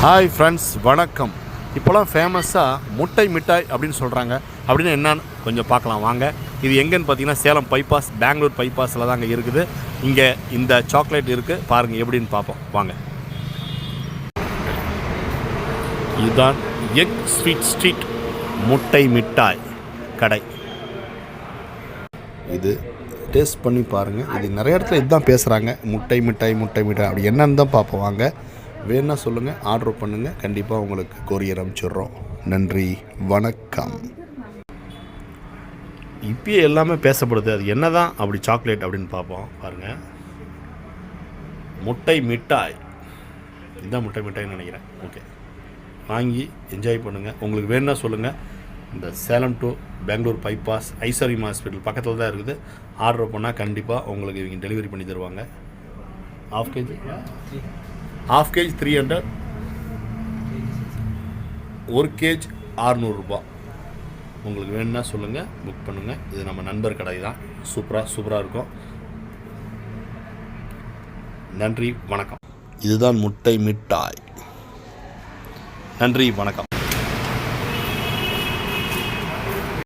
Hi friends, வணக்கம். இப்போலாம் ஃபேமஸாக முட்டை மிட்டாய் அப்படின்னு சொல்கிறாங்க. அப்படின்னு என்னன்னு கொஞ்சம் பார்க்கலாம் வாங்க. இது எங்கேன்னு பார்த்தீங்கன்னா சேலம் பைபாஸ், பெங்களூர் பைபாஸில் தான் அங்கே இருக்குது. இங்கே இந்த சாக்லேட் இருக்குது, பாருங்கள் எப்படின்னு பார்ப்போம் வாங்க. இதுதான் எக் ஸ்வீட் ஸ்ட்ரீட் முட்டை மிட்டாய் கடை. இது டேஸ்ட் பண்ணி பாருங்கள். இது நிறைய இடத்துல இதுதான் பேசுகிறாங்க, முட்டை மிட்டாய் முட்டை மிட்டாய். அப்படி என்னன்னு தான் பார்ப்போம் வாங்க. வேணா சொல்லுங்கள், ஆர்டர் பண்ணுங்கள், கண்டிப்பாக உங்களுக்கு கொரியர் அனுப்பிச்சிடுறோம். நன்றி, வணக்கம். இப்பயே எல்லாமே பேசப்படுது, அது என்ன தான் அப்படி சாக்லேட் அப்படின்னு பார்ப்போம் பாருங்கள். முட்டை மிட்டாய், இதுதான் முட்டை மிட்டாய்னு நினைக்கிறேன். ஓகே, வாங்கி என்ஜாய் பண்ணுங்கள். உங்களுக்கு வேணுன்னா சொல்லுங்கள். இந்த சேலம் டு பெங்களூர் பைபாஸ் ஐஸ்வர்யம் ஹாஸ்பிட்டல் பக்கத்தில் தான் இருக்குது. ஆர்டர் பண்ணால் கண்டிப்பாக உங்களுக்கு இவங்க டெலிவரி பண்ணி தருவாங்க. ஹாஃப் கேஜி 300, 1 கேஜ் 600 ரூபா. உங்களுக்கு வேணும்னா சொல்லுங்கள், புக் பண்ணுங்கள். இது நம்ம நண்பர் கடை தான். சூப்பராக இருக்கும். நன்றி, வணக்கம். இதுதான் முட்டை மிட்டாய். நன்றி, வணக்கம்.